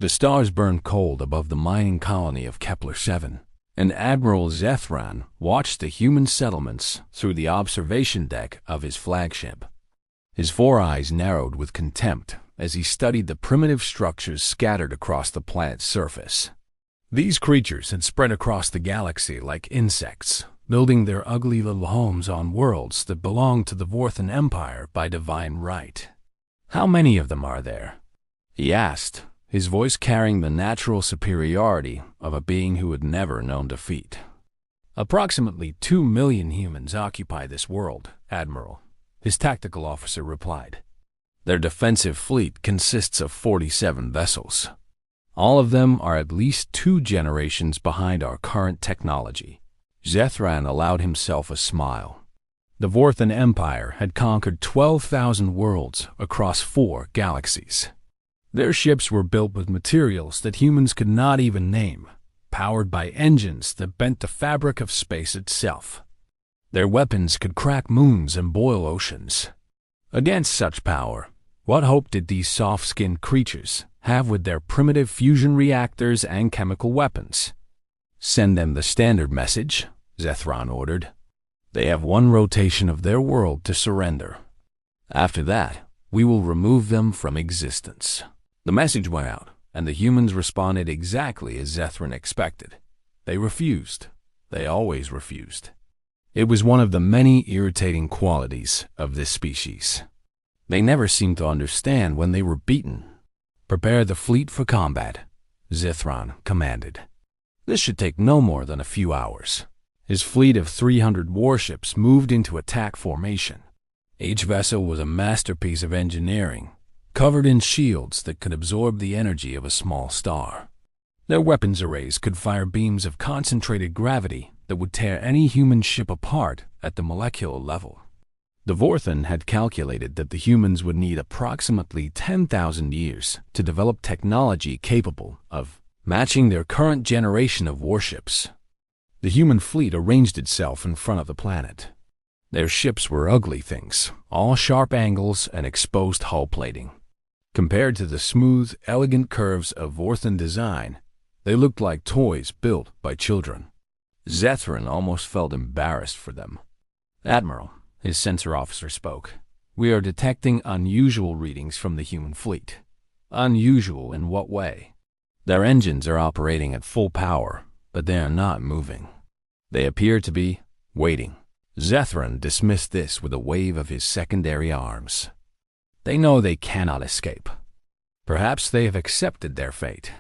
The stars burned cold above the mining colony of Kepler-7, and Admiral Zethran watched the human settlements through the observation deck of his flagship. His four eyes narrowed with contempt as he studied the primitive structures scattered across the planet's surface. These creatures had spread across the galaxy like insects, building their ugly little homes on worlds that belonged to the Vorthan Empire by divine right. "How many of them are there?" he asked, his voice carrying the natural superiority of a being who had never known defeat. "Approximately 2 million humans occupy this world, Admiral," his tactical officer replied. "Their defensive fleet consists of 47 vessels. All of them are at least 2 generations behind our current technology." Zethran allowed himself a smile. The Vorthan Empire had conquered 12,000 worlds across 4 galaxies. Their ships were built with materials that humans could not even name, powered by engines that bent the fabric of space itself. Their weapons could crack moons and boil oceans. Against such power, what hope did these soft-skinned creatures have with their primitive fusion reactors and chemical weapons? "Send them the standard message," Zethran ordered. "They have 1 rotation of their world to surrender. After that, we will remove them from existence." The message went out, and the humans responded exactly as Zethran expected. They refused. They always refused. It was one of the many irritating qualities of this species. They never seemed to understand when they were beaten. "Prepare the fleet for combat," Zethran commanded. "This should take no more than a few hours." His fleet of 300 warships moved into attack formation. Each vessel was a masterpiece of engineering, covered in shields that could absorb the energy of a small star. Their weapons arrays could fire beams of concentrated gravity that would tear any human ship apart at the molecular level. The Vorthan had calculated that the humans would need approximately 10,000 years to develop technology capable of matching their current generation of warships. The human fleet arranged itself in front of the planet. Their ships were ugly things, all sharp angles and exposed hull plating. Compared to the smooth, elegant curves of Vorthan design, they looked like toys built by children. Zethran almost felt embarrassed for them. "Admiral," his sensor officer spoke, "we are detecting unusual readings from the human fleet." "Unusual in what way?" "Their engines are operating at full power, but they are not moving. They appear to be waiting." Zethran dismissed this with a wave of his secondary arms. "They know they cannot escape. Perhaps they have accepted their fate."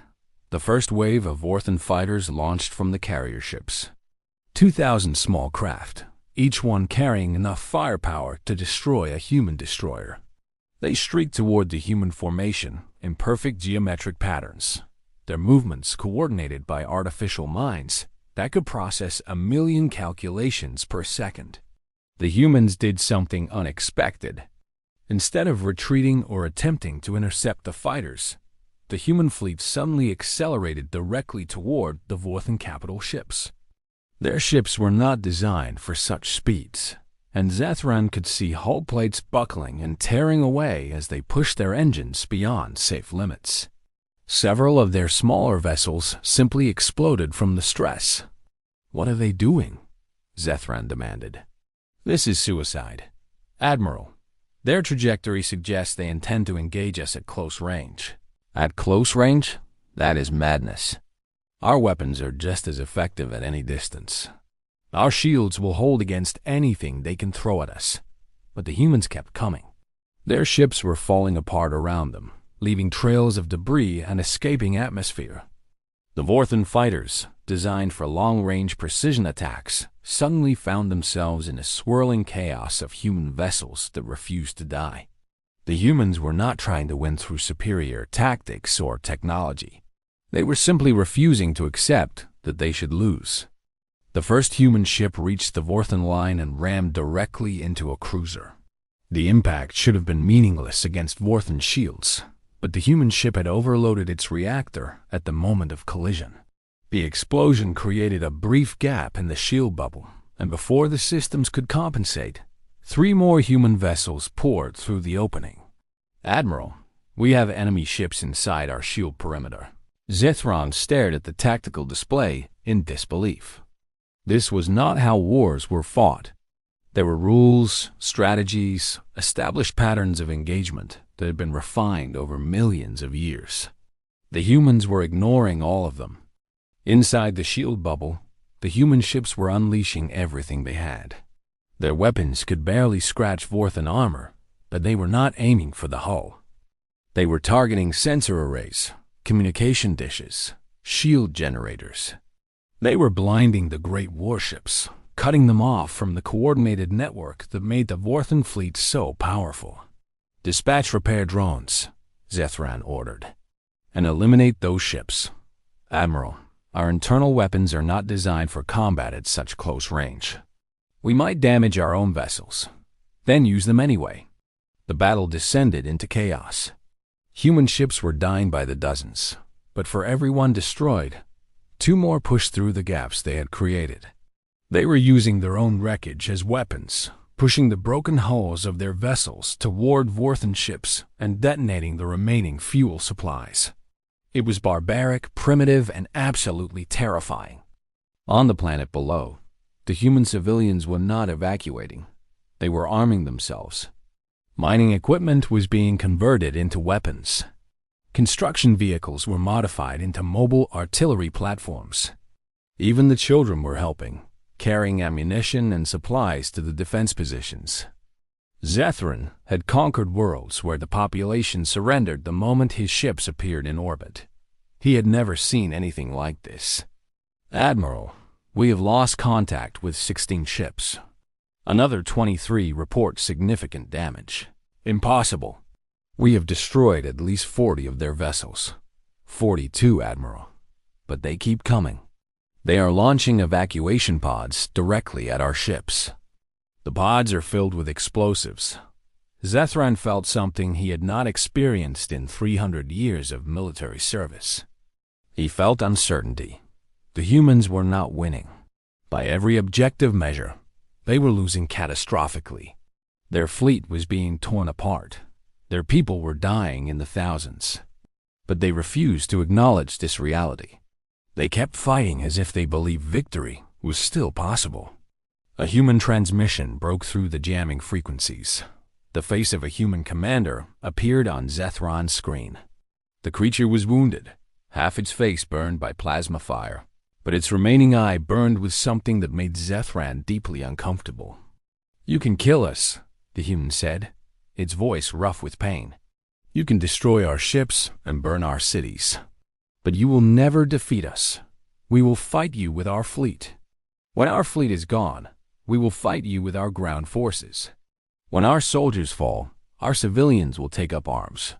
The first wave of Vorthan fighters launched from the carrier ships. 2,000 small craft, each one carrying enough firepower to destroy a human destroyer. They streaked toward the human formation in perfect geometric patterns, their movements coordinated by artificial minds that could process 1,000,000 calculations per second. The humans did something unexpected. Instead of retreating or attempting to intercept the fighters, the human fleet suddenly accelerated directly toward the Vorthan capital ships. Their ships were not designed for such speeds, and Zethran could see hull plates buckling and tearing away as they pushed their engines beyond safe limits. Several of their smaller vessels simply exploded from the stress. "What are they doing?" Zethran demanded. "This is suicide. Admiral, their trajectory suggests they intend to engage us at close range." "At close range? That is madness. Our weapons are just as effective at any distance. Our shields will hold against anything they can throw at us." But the humans kept coming. Their ships were falling apart around them, leaving trails of debris and escaping atmosphere. The Vorthan fighters, designed for long-range precision attacks, suddenly found themselves in a swirling chaos of human vessels that refused to die. The humans were not trying to win through superior tactics or technology. They were simply refusing to accept that they should lose. The first human ship reached the Vorthan line and rammed directly into a cruiser. The impact should have been meaningless against Vorthan shields, but the human ship had overloaded its reactor at the moment of collision. The explosion created a brief gap in the shield bubble, and before the systems could compensate, 3 more human vessels poured through the opening. "Admiral, We have enemy ships inside our shield perimeter. Zethron stared at the tactical display in disbelief. This was not how wars were fought. There were rules, strategies, established patterns of engagement that had been refined over millions of years. The humans were ignoring all of them. Inside the shield bubble, the human ships were unleashing everything they had. Their weapons could barely scratch Vorthan armor, but they were not aiming for the hull. They were targeting sensor arrays, communication dishes, shield generators. They were blinding the great warships, cutting them off from the coordinated network that made the Vorthan fleet so powerful. Dispatch repair drones, Zethran ordered, and eliminate those ships. Admiral, our internal weapons are not designed for combat at such close range. We might damage our own vessels, then use them anyway. The battle descended into chaos. Human ships were dying by the dozens, but for every one destroyed, 2 more pushed through the gaps they had created. They were using their own wreckage as weapons, pushing the broken hulls of their vessels toward Vorthan ships and detonating the remaining fuel supplies. It was barbaric, primitive, and absolutely terrifying. On the planet below, the human civilians were not evacuating. They were arming themselves. Mining equipment was being converted into weapons. Construction vehicles were modified into mobile artillery platforms. Even the children were helping, carrying ammunition and supplies to the defense positions. Zethran had conquered worlds where the population surrendered the moment his ships appeared in orbit. He had never seen anything like this. Admiral, we have lost contact with 16 ships. Another 23 report significant damage. Impossible. We have destroyed at least 40 of their vessels. 42, Admiral. But they keep coming. They are launching evacuation pods directly at our ships. The pods are filled with explosives. Zethran felt something he had not experienced in 300 years of military service. He felt uncertainty. The humans were not winning. By every objective measure, they were losing catastrophically. Their fleet was being torn apart. Their people were dying in the thousands. But they refused to acknowledge this reality. They kept fighting as if they believed victory was still possible. A human transmission broke through the jamming frequencies. The face of a human commander appeared on Zethran's screen. The creature was wounded, half its face burned by plasma fire, but its remaining eye burned with something that made Zethran deeply uncomfortable. "You can kill us," the human said, its voice rough with pain. "You can destroy our ships and burn our cities. But you will never defeat us. We will fight you with our fleet. When our fleet is gone, we will fight you with our ground forces. When our soldiers fall, our civilians will take up arms.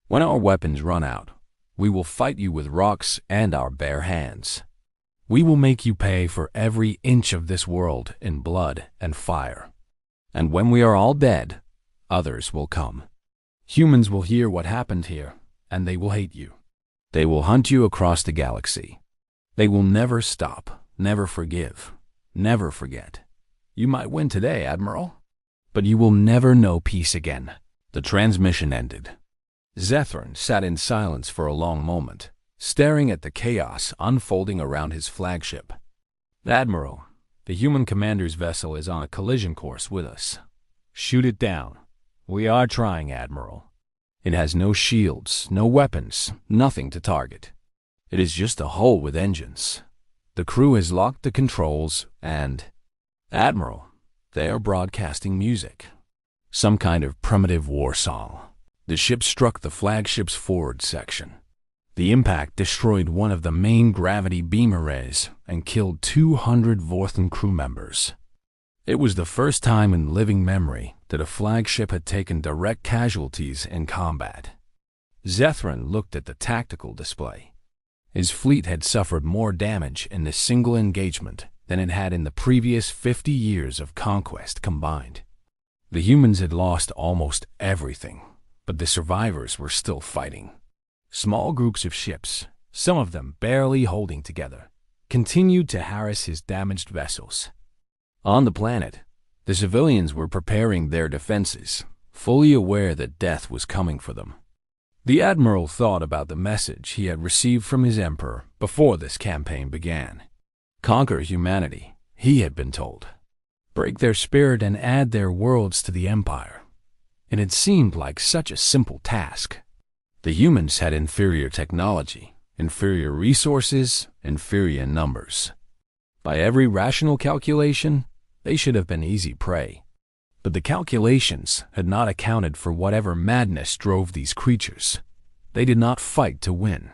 When our weapons run out, we will fight you with rocks and our bare hands. We will make you pay for every inch of this world in blood and fire. And when we are all dead, others will come. Humans will hear what happened here, and they will hate you. They will hunt you across the galaxy. They will never stop, never forgive, never forget. You might win today, Admiral, but you will never know peace again." The transmission ended. Zethran sat in silence for a long moment, staring at the chaos unfolding around his flagship. "Admiral, the human commander's vessel is on a collision course with us. Shoot it down." "We are trying, Admiral. It has no shields, no weapons, nothing to target. It is just a hull with engines. The crew has locked the controls and—" "Admiral, they are broadcasting music. Some kind of primitive war song." The ship struck the flagship's forward section. The impact destroyed one of the main gravity beam arrays and killed 200 Vorthan crew members. It was the first time in living memory that a flagship had taken direct casualties in combat. Zethran looked at the tactical display. His fleet had suffered more damage in this single engagement than it had in the previous 50 years of conquest combined. The humans had lost almost everything, but the survivors were still fighting. Small groups of ships, some of them barely holding together, continued to harass his damaged vessels. On the planet, the civilians were preparing their defenses, fully aware that death was coming for them. The admiral thought about the message he had received from his emperor before this campaign began. Conquer humanity, he had been told. Break their spirit and add their worlds to the empire. And it seemed like such a simple task. The humans had inferior technology, inferior resources, inferior numbers. By every rational calculation, they should have been easy prey. But the calculations had not accounted for whatever madness drove these creatures. They did not fight to win.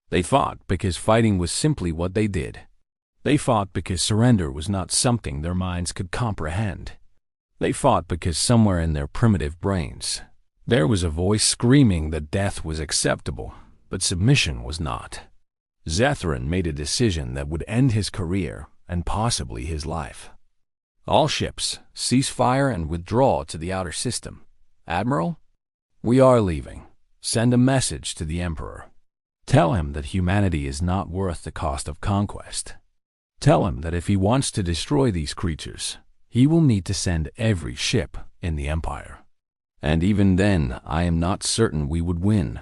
They fought because fighting was simply what they did. They fought because surrender was not something their minds could comprehend. They fought because somewhere in their primitive brains, there was a voice screaming that death was acceptable, but submission was not. Zethran made a decision that would end his career and possibly his life. All ships, cease fire and withdraw to the outer system. Admiral, we are leaving. Send a message to the Emperor. Tell him that humanity is not worth the cost of conquest. Tell him that if he wants to destroy these creatures, he will need to send every ship in the Empire. And even then, I am not certain we would win.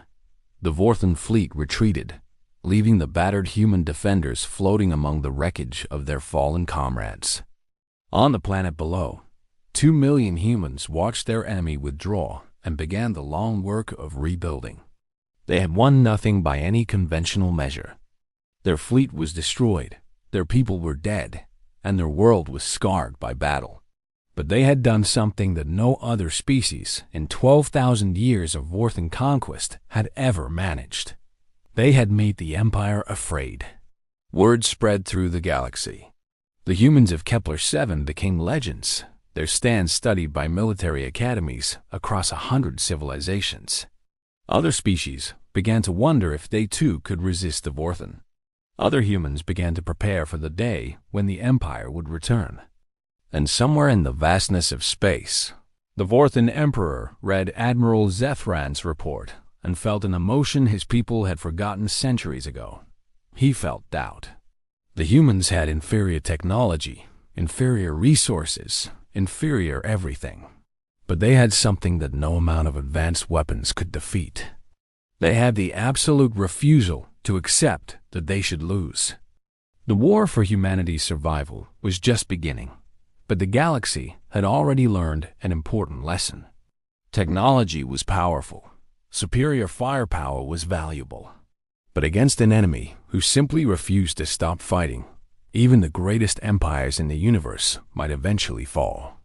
The Vorthan fleet retreated, leaving the battered human defenders floating among the wreckage of their fallen comrades. On the planet below, 2 million humans watched their enemy withdraw and began the long work of rebuilding. They had won nothing by any conventional measure. Their fleet was destroyed, their people were dead, and their world was scarred by battle. But they had done something that no other species in 12,000 years of Vorthan conquest had ever managed. They had made the Empire afraid. Word spread through the galaxy. The humans of Kepler-7 became legends, their stands studied by military academies across 100 civilizations. Other species began to wonder if they too could resist the Vorthan. Other humans began to prepare for the day when the Empire would return. And somewhere in the vastness of space, the Vorthan Emperor read Admiral Zethran's report and felt an emotion his people had forgotten centuries ago. He felt doubt. The humans had inferior technology, inferior resources, inferior everything. But they had something that no amount of advanced weapons could defeat. They had the absolute refusal to accept that they should lose. The war for humanity's survival was just beginning, but the galaxy had already learned an important lesson. Technology was powerful. Superior firepower was valuable. But against an enemy who simply refused to stop fighting, even the greatest empires in the universe might eventually fall.